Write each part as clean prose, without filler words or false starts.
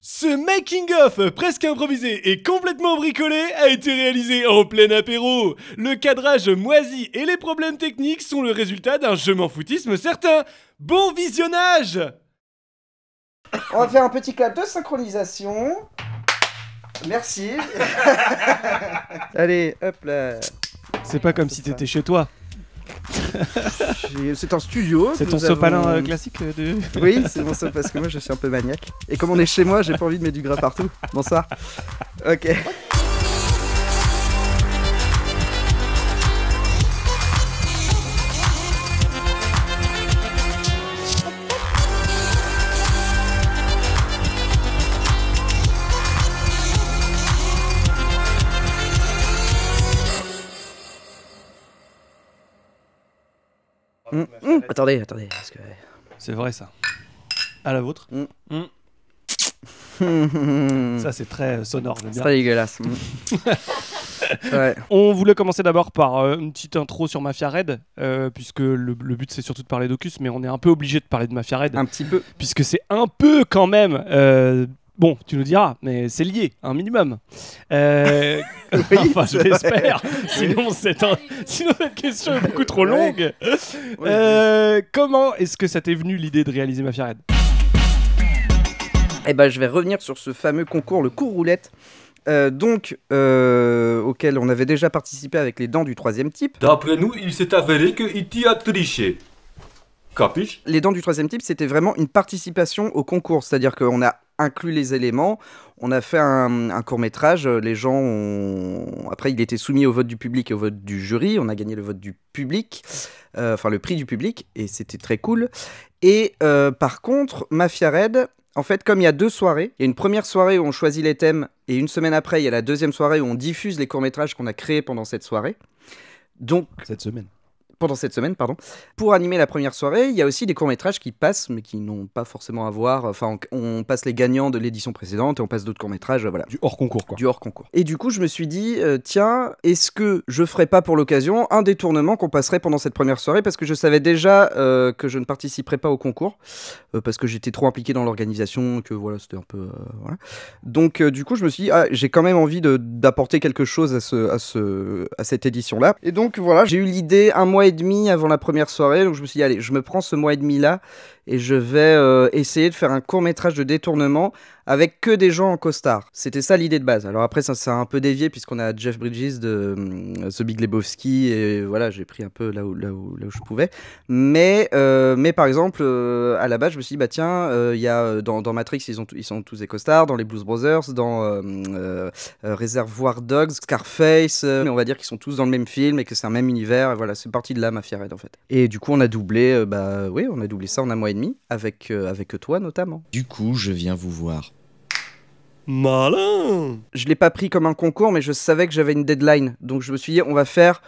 Ce making-of presque improvisé et complètement bricolé a été réalisé en plein apéro. Le cadrage moisi et les problèmes techniques sont le résultat d'un je m'en foutisme certain. Bon visionnage! On va faire un petit clap de synchronisation. Merci. Allez, hop là. C'est pas comme si t'étais chez toi. C'est un studio. C'est ton sopalin classique de... Oui, c'est mon sopalin parce que moi je suis un peu maniaque. Et comme on est chez moi, j'ai pas envie de mettre du gras partout. Bonsoir. Ok. Attendez, parce que... C'est vrai ça. À la vôtre. Ça c'est très sonore, j'aime bien. C'est très dégueulasse. Ouais. On voulait commencer d'abord par une petite intro sur Mafia Red, puisque le but c'est surtout de parler d'Ocus, mais on est un peu obligé de parler de Mafia Red. Un petit peu. Puisque c'est un peu quand même... Bon, tu nous diras, mais c'est lié, un minimum. Oui, enfin, je l'espère. Sinon, sinon, cette question est beaucoup trop longue. Comment est-ce que ça t'est venu l'idée de réaliser Mafia Red ? Eh ben, je vais revenir sur ce fameux concours, le cours roulette. Auquel on avait déjà participé avec les dents du troisième type. D'après nous, il s'est avéré que E.T. a triché. Capiche ? Les dents du troisième type, c'était vraiment une participation au concours, c'est-à-dire qu'on a inclus les éléments, on a fait un court-métrage, les gens ont... Après, il était soumis au vote du public et au vote du jury, on a gagné le vote du public, enfin le prix du public, et c'était très cool. Et par contre, Mafia Red... En fait, comme il y a deux soirées, il y a une première soirée où on choisit les thèmes, et une semaine après, il y a la deuxième soirée où on diffuse les courts-métrages qu'on a créés pendant cette soirée. Donc, pendant cette semaine, pardon. Pour animer la première soirée, il y a aussi des courts-métrages qui passent, mais qui n'ont pas forcément à voir. Enfin, on passe les gagnants de l'édition précédente et on passe d'autres courts-métrages, voilà. Du hors-concours, quoi. Du hors-concours. Et du coup, je me suis dit, tiens, est-ce que je ferais pas pour l'occasion un détournement qu'on passerait pendant cette première soirée, parce que je savais déjà que je ne participerais pas au concours, parce que j'étais trop impliqué dans l'organisation, que voilà, c'était un peu... voilà. Donc, du coup, je me suis dit, j'ai quand même envie d'apporter quelque chose à cette édition-là. Et donc, voilà, j'ai eu l'idée un mois et demi avant la première soirée, donc je me suis dit allez, je me prends ce mois et demi là et je vais essayer de faire un court-métrage de détournement avec que des gens en costard. C'était ça l'idée de base. Alors après ça a un peu dévié puisqu'on a Jeff Bridges de The Big Lebowski et voilà, j'ai pris un peu là où je pouvais. Mais par exemple à la base je me suis dit bah tiens, il y a dans Matrix ils sont tous des costards, dans les Blues Brothers, dans Reservoir Dogs, Scarface, on va dire qu'ils sont tous dans le même film et que c'est un même univers et voilà, c'est parti de là Mafia Red en fait. Et du coup on a doublé on a doublé ça en un mois et demi avec toi notamment. Du coup, je viens vous voir. Malin. Je l'ai pas pris comme un concours, mais je savais que j'avais une deadline. Donc je me suis dit, on va faire...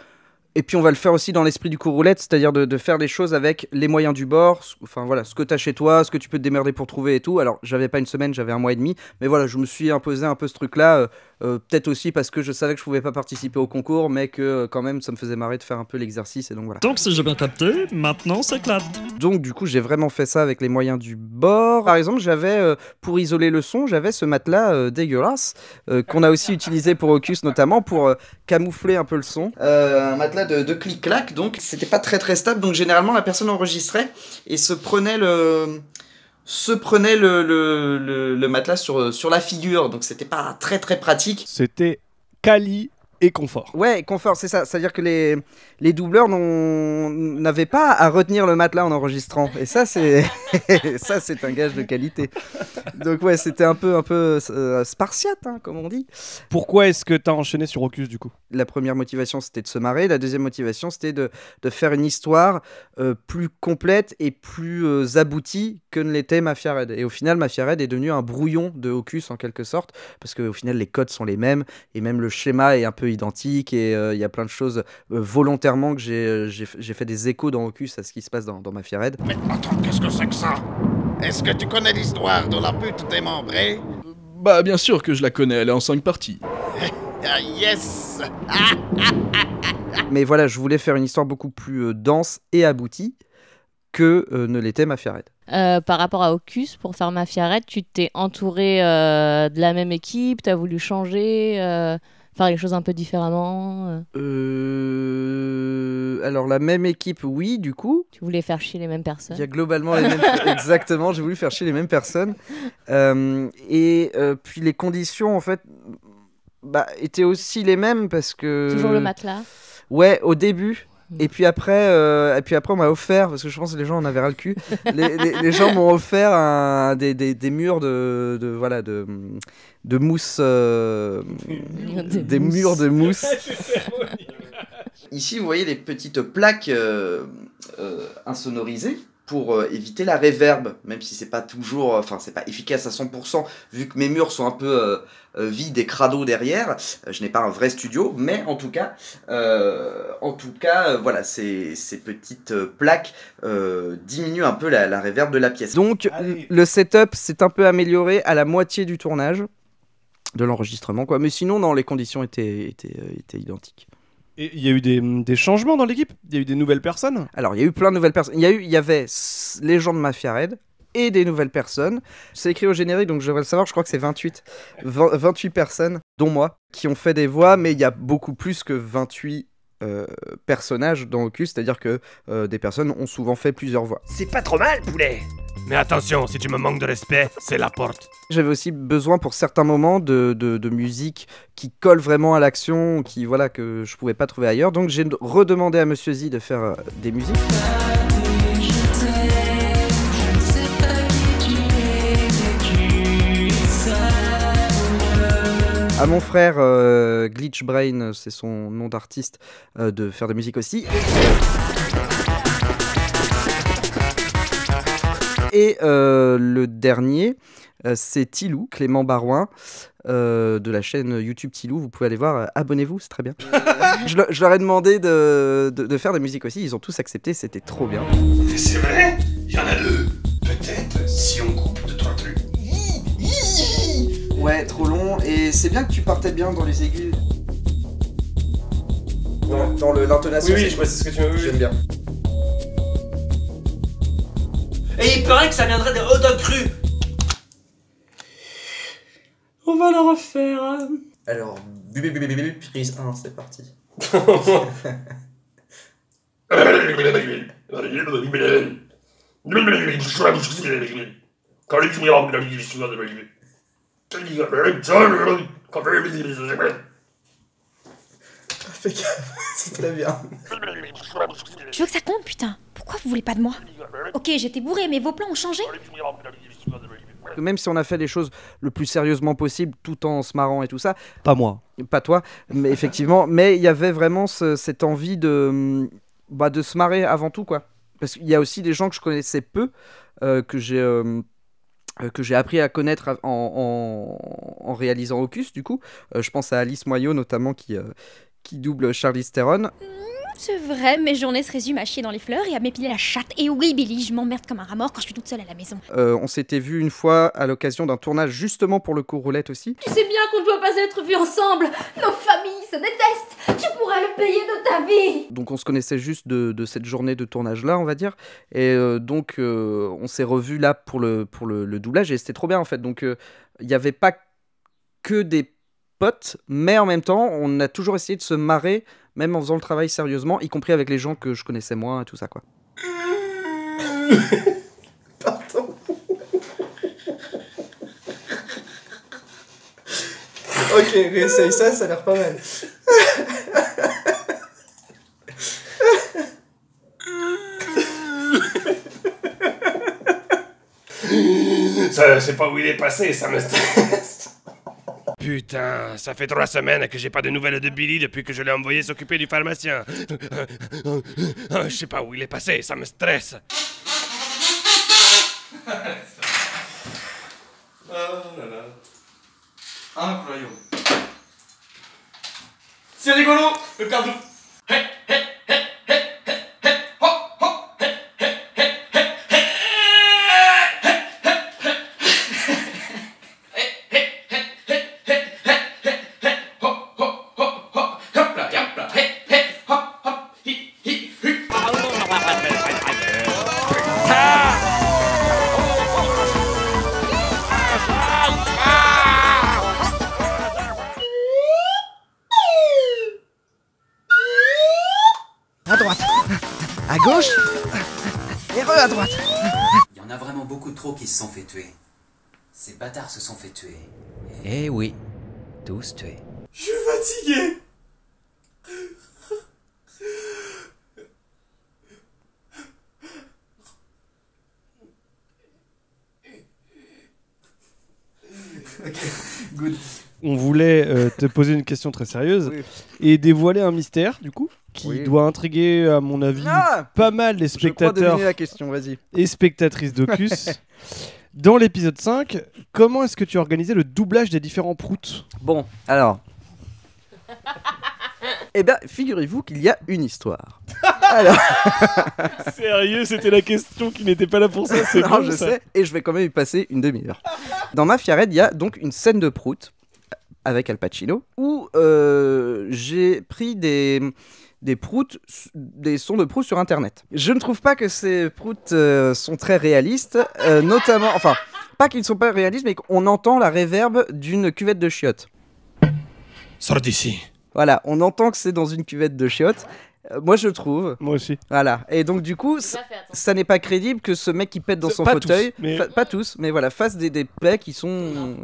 Et puis on va le faire aussi dans l'esprit du cours roulette, c'est-à-dire de faire les choses avec les moyens du bord, enfin voilà, ce que t'as chez toi, ce que tu peux te démerder pour trouver et tout. Alors j'avais pas une semaine, j'avais un mois et demi, mais voilà, je me suis imposé un peu ce truc-là, peut-être aussi parce que je savais que je pouvais pas participer au concours, mais que quand même ça me faisait marrer de faire un peu l'exercice, et donc voilà. Donc si j'ai bien capté, maintenant c'est éclate. Donc du coup j'ai vraiment fait ça avec les moyens du bord. Par exemple j'avais, pour isoler le son, j'avais ce matelas dégueulasse, qu'on a aussi utilisé pour Ocus notamment, pour camoufler un peu le son. Un matelas de clic-clac, donc c'était pas très stable, donc généralement la personne enregistrait et se prenait le matelas sur la figure, donc c'était pas très pratique. C'était quali et confort. Ouais, confort, c'est ça. C'est-à-dire que les doubleurs n'avaient pas à retenir le matelas en enregistrant. Et ça, c'est ça, c'est un gage de qualité. Donc ouais, c'était un peu spartiate, hein, comme on dit. Pourquoi est-ce que t'as enchaîné sur Ocus, du coup ? La première motivation, c'était de se marrer. La deuxième motivation, c'était de faire une histoire plus complète et plus aboutie que ne l'était Mafia Red. Et au final, Mafia Red est devenu un brouillon de Ocus, en quelque sorte, parce qu'au final, les codes sont les mêmes, et même le schéma est un peu identique, et il y a plein de choses volontairement que j'ai fait des échos dans Ocus à ce qui se passe dans Mafia Red. Mais attends, qu'est-ce que c'est que ça? Est-ce que tu connais l'histoire de la pute démembrée? Bah bien sûr que je la connais, elle est en 5 parties. Ah yes. Mais voilà, je voulais faire une histoire beaucoup plus dense et aboutie. que ne l'était Mafia Red. Par rapport à Hocus, pour faire Mafia Red, tu t'es entouré de la même équipe, t'as voulu changer, faire les choses un peu différemment Alors la même équipe, oui, du coup. Tu voulais faire chier les mêmes personnes. Il y a globalement les mêmes... Exactement, j'ai voulu faire chier les mêmes personnes. Puis les conditions, en fait, étaient aussi les mêmes parce que... Toujours le matelas. Ouais, au début. Et puis après, on m'a offert, parce que je pense que les gens en avaient ras le cul, les gens m'ont offert des murs de mousse, des murs de mousse. Ici, vous voyez les petites plaques insonorisées pour éviter la réverb, même si c'est pas toujours, c'est pas efficace à 100%, vu que mes murs sont un peu vides et crado derrière. Je n'ai pas un vrai studio, mais en tout cas, voilà, ces petites plaques diminuent un peu la réverb de la pièce. Donc, le setup s'est un peu amélioré à la moitié du tournage, de l'enregistrement, quoi. Mais sinon, non, les conditions étaient identiques. Et il y a eu des changements dans l'équipe? Il y a eu des nouvelles personnes? Alors, il y a eu plein de nouvelles personnes. Il y avait les gens de Mafia Red et des nouvelles personnes. C'est écrit au générique, donc je devrais le savoir. Je crois que c'est 28 personnes, dont moi, qui ont fait des voix. Mais il y a beaucoup plus que 28 personnages dans Hocus. C'est-à-dire que des personnes ont souvent fait plusieurs voix. C'est pas trop mal, poulet. Mais attention, si tu me manques de respect, c'est la porte. J'avais aussi besoin pour certains moments de musique qui colle vraiment à l'action, que je pouvais pas trouver ailleurs. Donc j'ai redemandé à Monsieur Z de faire des musiques. À mon frère Glitch Brain, c'est son nom d'artiste, de faire de musique aussi. Et le dernier, c'est Tilou, Clément Barouin, de la chaîne YouTube Tilou. Vous pouvez aller voir, abonnez-vous, c'est très bien. je leur ai demandé de faire de la musique aussi, ils ont tous accepté, c'était trop bien. C'est vrai? Il y en a deux. Peut-être si on coupe 2-3 trucs. Ouais, trop long, et c'est bien que tu partais bien dans les aigus. Dans l'intonation. Oui, je vois ce que tu veux. J'aime bien. Et il paraît que ça viendrait des hot dogs crus. On va le refaire. Alors, prise 1, c'est parti. Fais gaffe, c'est très bien. Je veux que ça compte, putain. Pourquoi vous voulez pas de moi? Ok, j'étais bourré, mais vos plans ont changé? Même si on a fait les choses le plus sérieusement possible, tout en se marrant et tout ça. Pas moi. Pas toi, mais effectivement. Mais il y avait vraiment cette envie de se marrer avant tout, quoi. Parce qu'il y a aussi des gens que je connaissais peu, que j'ai appris à connaître en réalisant Hocus, du coup. Je pense à Alice Moyau, notamment, qui double Charlize Theron. C'est vrai, mes journées se résument à chier dans les fleurs et à m'épiler la chatte. Et oui, Billy, je m'emmerde comme un rat mort quand je suis toute seule à la maison. On s'était vu une fois à l'occasion d'un tournage justement pour le cours roulette aussi. Tu sais bien qu'on ne doit pas être vus ensemble. Nos familles se détestent. Tu pourras le payer de ta vie. Donc on se connaissait juste de cette journée de tournage-là, on va dire. Et donc on s'est revus là pour le doublage et c'était trop bien en fait. Donc il n'y avait pas que des potes, mais en même temps, on a toujours essayé de se marrer, même en faisant le travail sérieusement, y compris avec les gens que je connaissais moins et tout ça, quoi. Pardon. Ok, réessaye ça, ça a l'air pas mal. Ça, je sais pas où il est passé, ça me stresse. Putain, ça fait 3 semaines que j'ai pas de nouvelles de Billy depuis que je l'ai envoyé s'occuper du pharmacien. Je sais pas où il est passé, ça me stresse. Oh là là. Incroyable. C'est rigolo, le cadeau. gauche et à droite. Il y en a vraiment beaucoup trop qui se sont fait tuer. Ces bâtards se sont fait tuer. Eh oui, tous tués. Je suis fatigué. Good. On voulait te poser une question très sérieuse et dévoiler un mystère, du coup, qui doit intriguer, à mon avis, pas mal les spectateurs Je crois deviner la question, vas-y. et spectatrices d'Ocus. Dans l'épisode 5, comment est-ce que tu as organisé le doublage des différents proutes? Bon, alors... Eh bien, figurez-vous qu'il y a une histoire. Alors... Sérieux, c'était la question qui n'était pas là pour ça, c'est non, bon, je ça. sais, et je vais quand même y passer une demi-heure. Dans Mafia Red, il y a donc une scène de prout avec Al Pacino où j'ai pris des proutes, des sons de prout sur internet. Je ne trouve pas que ces proutes sont très réalistes, notamment, enfin, pas qu'ils ne sont pas réalistes, mais qu'on entend la réverb d'une cuvette de chiottes. Sors d'ici. Voilà, on entend que c'est dans une cuvette de chiottes. Moi, je trouve. Moi aussi. Voilà. Et donc, du coup, ça n'est pas crédible que ce mec qui pète dans son pas fauteuil, tous, mais... pas tous, mais voilà, fasse des plaies qui sont.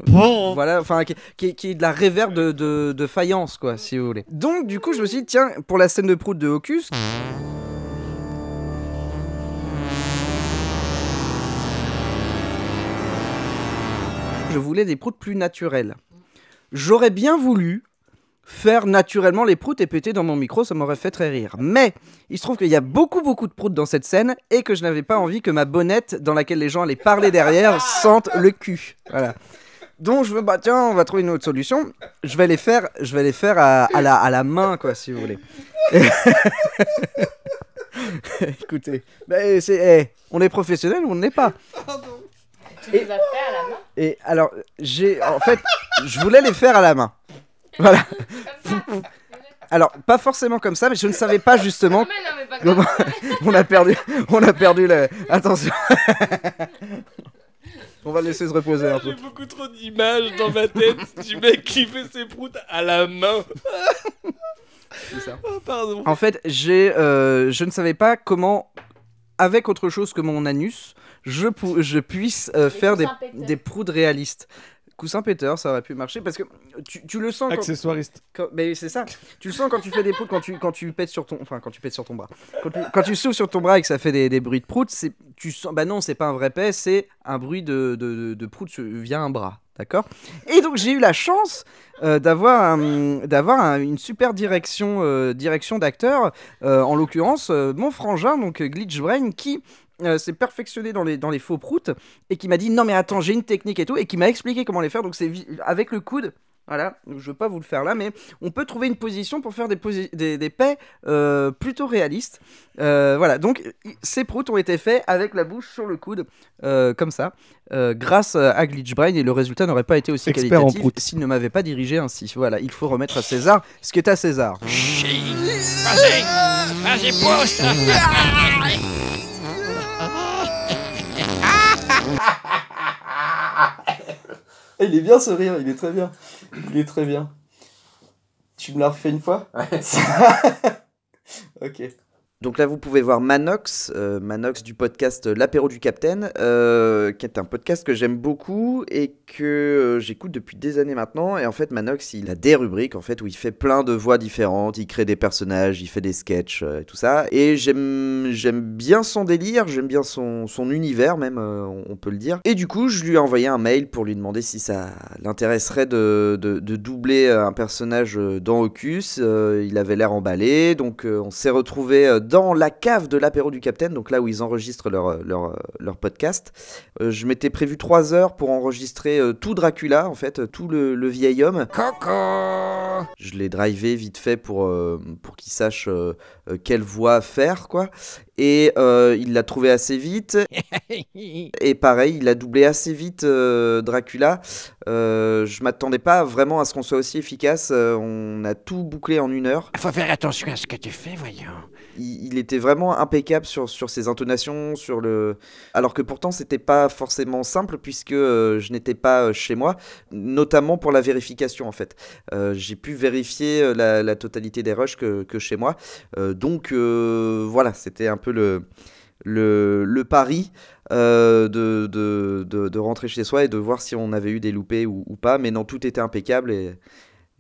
Voilà, enfin, qui est de la réverb de faïence, quoi, si vous voulez. Donc, du coup, je me suis dit, tiens, pour la scène de prout de Hocus. Je voulais des proutes plus naturelles. J'aurais bien voulu faire naturellement les proutes et péter dans mon micro, ça m'aurait fait très rire. Mais il se trouve qu'il y a beaucoup de proutes dans cette scène et que je n'avais pas envie que ma bonnette dans laquelle les gens allaient parler derrière sente le cul. Voilà. Donc je veux, bah tiens, on va trouver une autre solution. Je vais les faire à la main, quoi, si vous voulez. Écoutez, bah, on est professionnel ou on ne l'est pas. Tu les as fait à la main? Et alors, en fait, je voulais les faire à la main. Voilà. Alors, pas forcément comme ça, mais je ne savais pas justement. Comment... on a perdu le. Attention. On va le laisser se reposer un peu. J'ai beaucoup trop d'images dans ma tête du mec qui fait ses proutes à la main. C'est ça. Oh, pardon. En fait, je ne savais pas comment, avec autre chose que mon anus, je puisse faire des proutes réalistes. Coussin péteur, ça aurait pu marcher parce que tu le sens. Accessoiriste. Mais c'est ça. Tu le sens quand tu fais des proutes, quand tu pètes sur ton, enfin quand tu pètes sur ton bras. Quand tu souffles sur ton bras et que ça fait des bruits de proutes, tu sens. Bah non, c'est pas un vrai pet, c'est un bruit de proutes via un bras, d'accord. Et donc j'ai eu la chance d'avoir une super direction d'acteur, en l'occurrence mon frangin donc Glitch Brain qui s'est perfectionné dans les faux proutes et qui m'a dit non mais attends, j'ai une technique et tout, et qui m'a expliqué comment les faire. Donc c'est avec le coude, voilà, je veux pas vous le faire là, mais on peut trouver une position pour faire des pets plutôt réalistes. Voilà, donc ces proutes ont été faits avec la bouche sur le coude, comme ça, grâce à Glitch Brain, et le résultat n'aurait pas été aussi Expert qualitatif s'il ne m'avait pas dirigé ainsi. Voilà, il faut remettre à César ce qui est à César. Vas-y, pousse. Il est bien ce rire, il est très bien. Il est très bien. Tu me l'as refait une fois? Ouais. Ok. Donc là, vous pouvez voir Manox du podcast L'Apéro du Capitaine, qui est un podcast que j'aime beaucoup et que j'écoute depuis des années maintenant. Et en fait, Manox, il a des rubriques en fait où il fait plein de voix différentes, il crée des personnages, il fait des sketchs et tout ça. Et j'aime bien son délire, j'aime bien son univers même, on peut le dire. Et du coup, je lui ai envoyé un mail pour lui demander si ça l'intéresserait de doubler un personnage dans Hocus. Il avait l'air emballé, donc on s'est retrouvés dans la cave de l'apéro du Capitaine, donc là où ils enregistrent leur podcast. Je m'étais prévu 3 heures pour enregistrer tout Dracula, en fait, tout le vieil homme. Coco. Je l'ai drivé vite fait pour qu'il sache quelle voix faire, quoi. Et il l'a trouvé assez vite. Et pareil, il a doublé assez vite Dracula. Je m'attendais pas vraiment à ce qu'on soit aussi efficace. On a tout bouclé en 1 heure. Faut faire attention à ce que tu fais, voyons. Il était vraiment impeccable sur ses intonations, alors que pourtant c'était pas forcément simple puisque je n'étais pas chez moi, notamment pour la vérification en fait. J'ai pu vérifier la totalité des rushs que chez moi. Donc voilà, c'était un peu peu le pari de rentrer chez soi et de voir si on avait eu des loupés ou pas. Mais non, tout était impeccable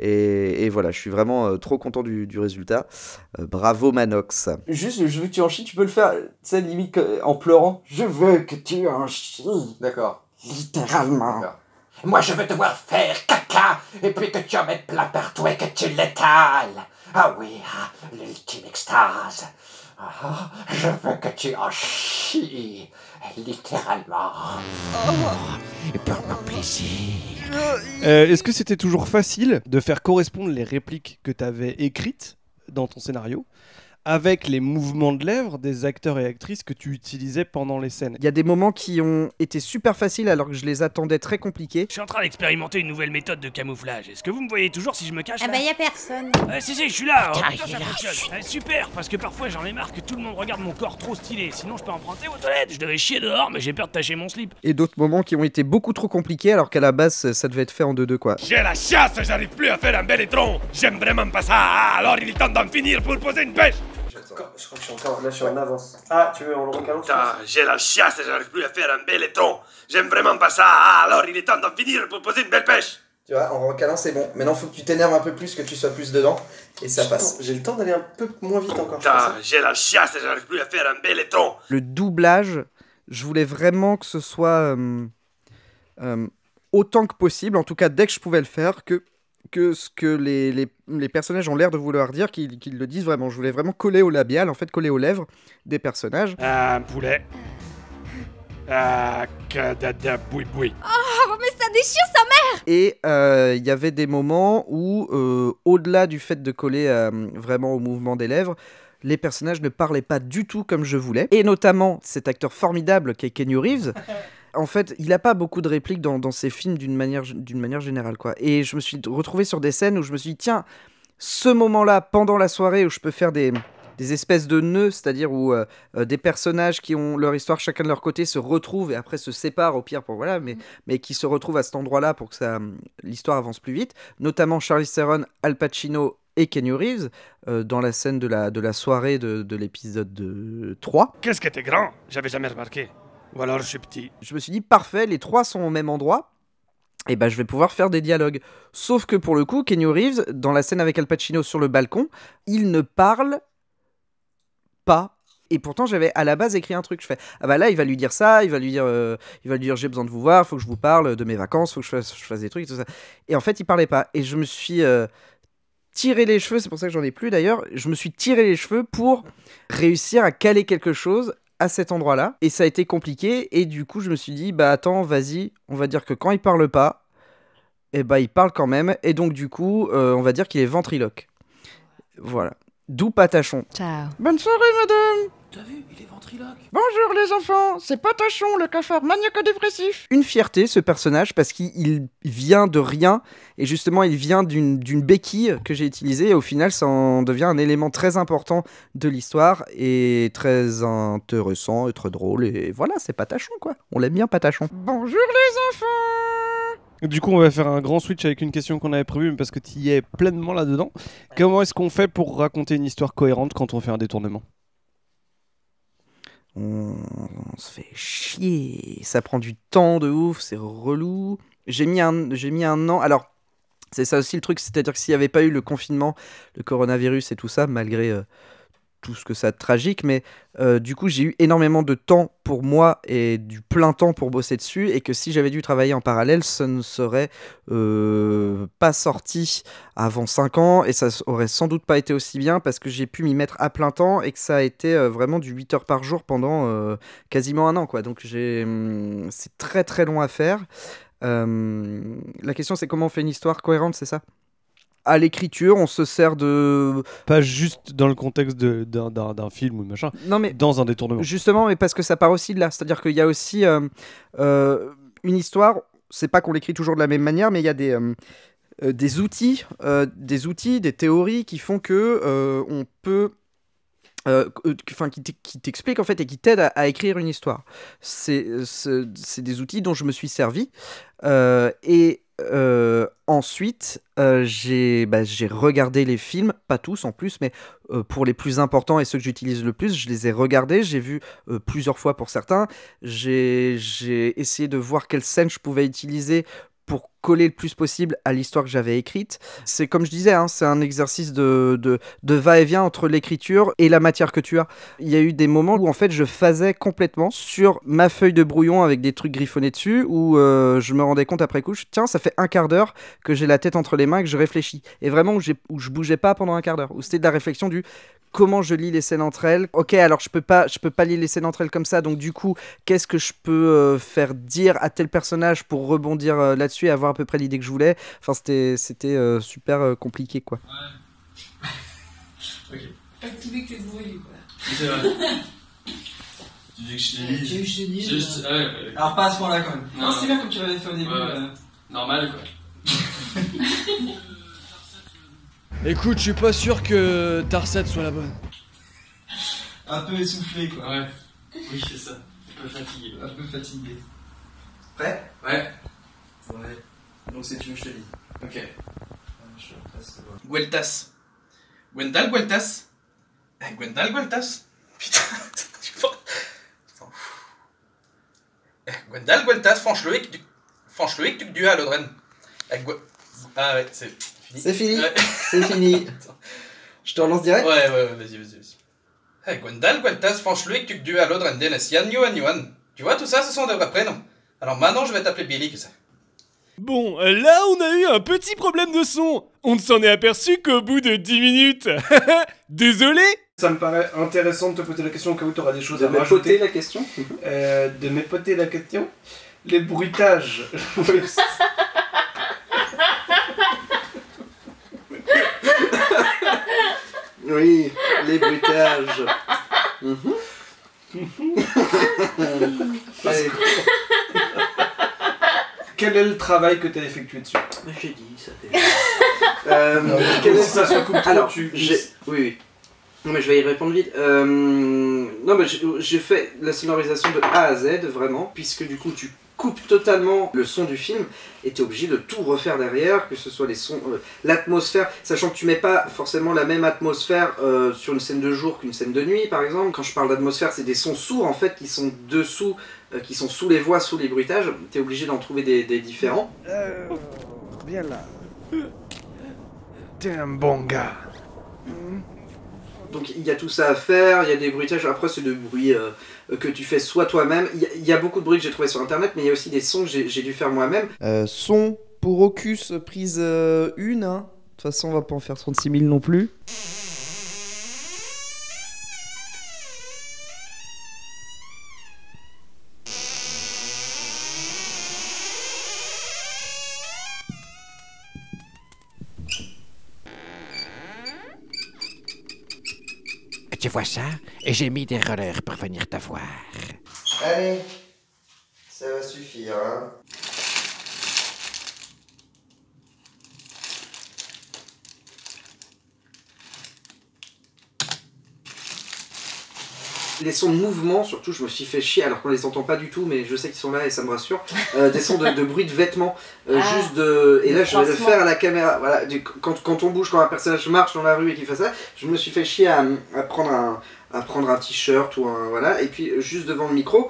et voilà, je suis vraiment trop content du résultat. Bravo Manox. Juste, je veux que tu en chies, tu peux le faire, tu sais, limite en pleurant. Je veux que tu en chies. D'accord. Littéralement. D'accord. Moi, je veux te voir faire caca, et puis que tu en mettes plein partout et que tu l'étales. Ah oui, l'ultime extase. Ah, je veux que tu en chies, littéralement. Et pour mon plaisir. Est-ce que c'était toujours facile de faire correspondre les répliques que tu avais écrites dans ton scénario avec les mouvements de lèvres des acteurs et actrices que tu utilisais pendant les scènes? Il y a des moments qui ont été super faciles alors que je les attendais très compliqués. Je suis en train d'expérimenter une nouvelle méthode de camouflage. Est-ce que vous me voyez toujours si je me cache Ah là bah y a personne. Si, je suis là. Putain, Putain, il ça est là. fonctionne. Super, parce que parfois j'en ai marre que tout le monde regarde mon corps trop stylé. Sinon je peux emprunter aux toilettes. Je devais chier dehors, mais j'ai peur de tacher mon slip. Et d'autres moments qui ont été beaucoup trop compliqués alors qu'à la base ça devait être fait en 2-2 quoi. J'ai la chasse, j'arrive plus à faire un bel étron. J'aime vraiment pas ça. Alors il est temps d'en finir pour poser une pêche. Je crois que je suis encore là, je suis en avance. Ah, tu veux, on le recalme? J'ai la chasse, j'arrive plus à faire un bel étron. J'aime vraiment pas ça. Alors il est temps d'en finir pour poser une belle pêche. Tu vois, en recalant c'est bon. Maintenant faut que tu t'énerves un peu plus, que tu sois plus dedans. Et ça passe. J'ai le temps d'aller un peu moins vite encore. J'ai la chasse, j'arrive plus à faire un bel étron. Le doublage, je voulais vraiment que ce soit autant que possible, en tout cas dès que je pouvais le faire, que ce que les personnages ont l'air de vouloir dire, qu'ils le disent vraiment. Je voulais vraiment coller au labial, en fait coller aux lèvres des personnages. Un poulet. Cadada boui boui. Oh, mais ça déchire sa mère! Et il y avait des moments où, au-delà du fait de coller vraiment au mouvement des lèvres, les personnages ne parlaient pas du tout comme je voulais. Et notamment cet acteur formidable qu'est Keanu Reeves. En fait, il n'a pas beaucoup de répliques dans ses films d'une manière générale, quoi. Et je me suis retrouvé sur des scènes où je me suis dit, tiens, ce moment-là, pendant la soirée, où je peux faire des espèces de nœuds, c'est-à-dire où des personnages qui ont leur histoire chacun de leur côté se retrouvent et après se séparent, au pire, voilà, mais qui se retrouvent à cet endroit-là pour que l'histoire avance plus vite, notamment Charlize Theron, Al Pacino et Keanu Reeves, dans la scène de la soirée de l'épisode 3. Qu'est-ce que t'es grand? J'avais jamais remarqué. Ou alors je suis petit. Je me suis dit, parfait, les trois sont au même endroit, et ben je vais pouvoir faire des dialogues. Sauf que pour le coup, Keanu Reeves, dans la scène avec Al Pacino sur le balcon, il ne parle pas. Et pourtant, j'avais à la base écrit un truc. Je fais, ah bah là, il va lui dire ça, il va lui dire j'ai besoin de vous voir, faut que je vous parle de mes vacances, faut que je fasse des trucs, tout ça. Et en fait, il parlait pas. Et je me suis tiré les cheveux, c'est pour ça que j'en ai plus d'ailleurs, je me suis tiré les cheveux pour réussir à caler quelque chose à cet endroit-là, et ça a été compliqué, et du coup je me suis dit, bah attends, vas-y, on va dire que quand il parle pas, et bah il parle quand même, et donc du coup, on va dire qu'il est ventriloque. Voilà. D'où Patachon. Ciao. Bonne soirée, madame. T'as vu, il est ventriloque. Bonjour les enfants, c'est Patachon, le cafard maniaco-dépressif. Une fierté, ce personnage, parce qu'il vient de rien, et justement il vient d'une béquille que j'ai utilisée, et au final ça en devient un élément très important de l'histoire, et très intéressant, et très drôle, et voilà, c'est Patachon quoi, on l'aime bien Patachon. Bonjour les enfants. Du coup, on va faire un grand switch avec une question qu'on avait prévue, mais parce que tu y es pleinement là-dedans. Comment est-ce qu'on fait pour raconter une histoire cohérente quand on fait un détournement ? On se fait chier, ça prend du temps de ouf, c'est relou. J'ai mis un an. Alors, c'est ça aussi le truc, c'est-à-dire que s'il n'y avait pas eu le confinement, le coronavirus et tout ça, malgré tout ce que ça a de tragique, mais du coup j'ai eu énormément de temps pour moi et du plein temps pour bosser dessus, et que si j'avais dû travailler en parallèle, ça ne serait pas sorti avant 5 ans, et ça aurait sans doute pas été aussi bien, parce que j'ai pu m'y mettre à plein temps, et que ça a été vraiment du 8 heures par jour pendant quasiment un an, quoi. Donc c'est très très long à faire. La question c'est comment on fait une histoire cohérente, c'est ça ? À l'écriture, on se sert de... Pas juste dans le contexte d'un film ou de machin, non, mais dans un détournement. Justement, mais parce que ça part aussi de là. C'est-à-dire qu'il y a aussi une histoire, c'est pas qu'on l'écrit toujours de la même manière, mais il y a des outils, des théories qui font que on peut... qui t'expliquent en fait et qui t'aident à écrire une histoire. C'est des outils dont je me suis servi. En ensuite, j'ai regardé les films, pas tous en plus, mais pour les plus importants et ceux que j'utilise le plus, je les ai regardés, j'ai vu plusieurs fois pour certains. J'ai essayé de voir quelle scène je pouvais utiliser pour coller le plus possible à l'histoire que j'avais écrite. C'est comme je disais, hein, c'est un exercice de va-et-vient entre l'écriture et la matière que tu as. Il y a eu des moments où en fait je phasais complètement sur ma feuille de brouillon avec des trucs griffonnés dessus, où je me rendais compte après coup, tiens, ça fait un quart d'heure que j'ai la tête entre les mains et que je réfléchis. Et vraiment où je bougeais pas pendant un quart d'heure, où c'était de la réflexion du comment je lis les scènes entre elles. Ok, alors je peux pas lire les scènes entre elles comme ça, donc du coup, qu'est-ce que je peux faire dire à tel personnage pour rebondir là-dessus et avoir à peu près l'idée que je voulais. Enfin, c'était super compliqué, quoi. Ouais. Ok. Pas que tu dis que t'es débrouillé, quoi. C'est vrai. Tu dis que je t'ai dit. Je t'ai dit. Ouais. Alors, pas à ce point-là, quand même. Non, c'est bien comme tu l'avais fait au début. Normal, quoi. Écoute, je suis pas sûr que ta recette soit la bonne. Un peu essoufflé, quoi. Ouais. Oui, c'est ça. Un peu fatigué. Un peu fatigué. Prêt? Ouais. Ouais. Donc, c'est tu veux que je te dise. Ok. Gueltas. Gwendal Gueltas. Gwendal Gueltas. Putain, je sais pas. Gwendal Gueltas, Franche-Loïc, Duc du Halodren. Ah ouais, c'est fini. C'est fini, ouais. C'est fini. Je te relance direct? Ouais, vas-y. Gwendal Gueltas, Franche-Loïc, Duc du Halodren, Dennis, Yan, Yuan. Tu vois, tout ça, ce sont des vrais prénoms. Alors maintenant, je vais t'appeler Billy, que ça. Bon, là, on a eu un petit problème de son. On ne s'en est aperçu qu'au bout de 10 minutes. Désolé. Ça me paraît intéressant de te poser la question au cas où tu auras des choses De à rajouter. m'époter la question. De m'époter la question. Les bruitages. Oui, les bruitages. Allez. Quel est le travail que tu as effectué dessus? J'ai dit ça. Quel est ça se coupe trop, Alors, tu... oui. Non, mais je vais y répondre vite. Non, mais j'ai fait la sonorisation de A à Z, vraiment, puisque du coup, tu coupes totalement le son du film et tu es obligé de tout refaire derrière, que ce soit les sons, l'atmosphère, sachant que tu mets pas forcément la même atmosphère sur une scène de jour qu'une scène de nuit, par exemple. Quand je parle d'atmosphère, c'est des sons sourds, en fait, qui sont dessous, qui sont sous les voix, sous les bruitages. Tu es obligé d'en trouver des différents. Viens là. T'es un bon gars. Donc il y a tout ça à faire, il y a des bruitages, après c'est des bruits que tu fais soit toi-même, il y a beaucoup de bruits que j'ai trouvé sur internet, mais il y a aussi des sons que j'ai dû faire moi-même. Son pour Ocus, prise 1, hein. De toute façon on va pas en faire 36 000 non plus. Tu vois ça? Et j'ai mis des rollers pour venir te voir. Allez, ça va suffire, hein. Les sons de mouvement, surtout, je me suis fait chier, alors qu'on les entend pas du tout, mais je sais qu'ils sont là et ça me rassure. Des sons de bruit de vêtements, juste de... Et là, je vais le faire à la caméra. Voilà, quand on bouge, quand un personnage marche dans la rue et qu'il fait ça, je me suis fait chier à prendre un t-shirt ou un... Voilà, et puis juste devant le micro.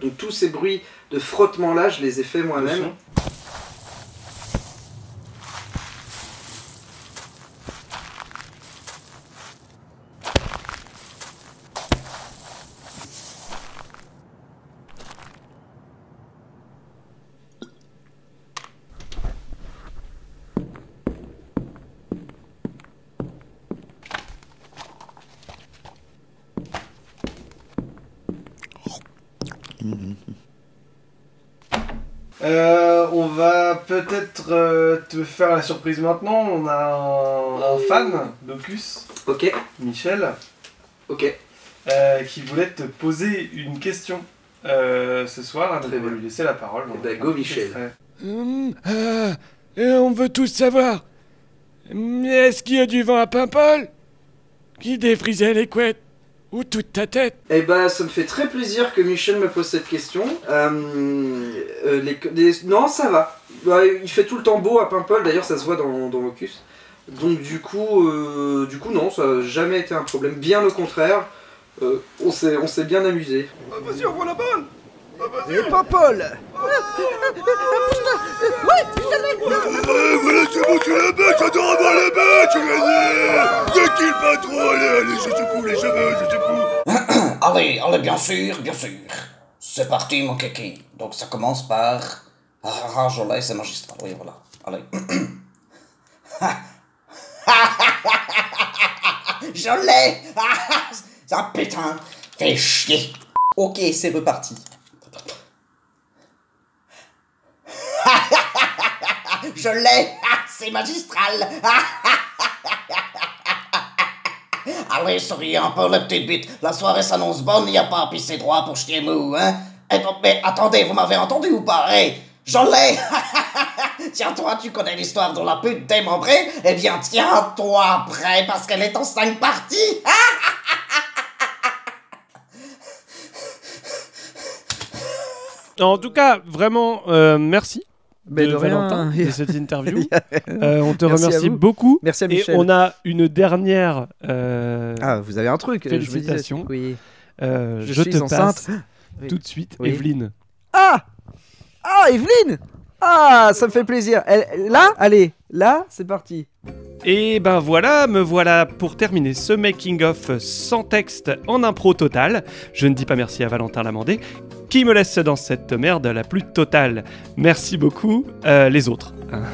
Donc tous ces bruits de frottement là, je les ai fait moi-même. On va peut-être te faire la surprise maintenant. On a un fan d'Ocus. Ok. Michel. Ok. Qui voulait te poser une question ce soir. On va lui laisser la parole. Go Michel. On veut tous savoir. Est-ce qu'il y a du vent à Paimpol? Qui défrisait les couettes? Ou toute ta tête? Eh bah, ça me fait très plaisir que Michel me pose cette question. Non, ça va. Bah, il fait tout le temps beau à Paimpol, d'ailleurs ça se voit dans Hocus. Donc du coup, non, ça n'a jamais été un problème. Bien au contraire, on s'est bien amusé. Vas-y, envoie la balle. Et Paimpol. Voilà, c'est bon, tu la bats, j'adore avoir la balle, tu gagnes. Tranquille, pas trop, allez, je secoue les cheveux, je secoue. Allez, bien sûr. C'est parti, mon kiki. Donc ça commence par... Ah, je l'ai, c'est magistral, oui, voilà. Allez. Je l'ai. Ah, putain, fais chier. Ok, c'est reparti. Je l'ai. C'est magistral. Allez, souriez un peu, les petites bites. La soirée s'annonce bonne, il n'y a pas à pisser droit pour chier mou, hein. Mais attendez, vous m'avez entendu ou pas? Hey, je l'ai. Tiens, toi, tu connais l'histoire de la pute démembrée? Eh bien, tiens-toi prêt, parce qu'elle est en 5 parties. En tout cas, vraiment, merci. Mais de Valentin, rien. de cette interview. On te Merci à remercie vous. beaucoup. Merci à Michel. Et on a une dernière. Ah, vous avez un truc. Félicitations. Je me disais, oui. Je suis te enceinte. passe Oui. tout de suite, Oui. Evelyne. Ah, Evelyne. Ah, ça me fait plaisir. Là, allez, là, c'est parti. Et ben voilà, me voilà pour terminer ce making-of sans texte en impro totale. Je ne dis pas merci à Valentin Lamandé, qui me laisse dans cette merde la plus totale. Merci beaucoup, les autres. Hein.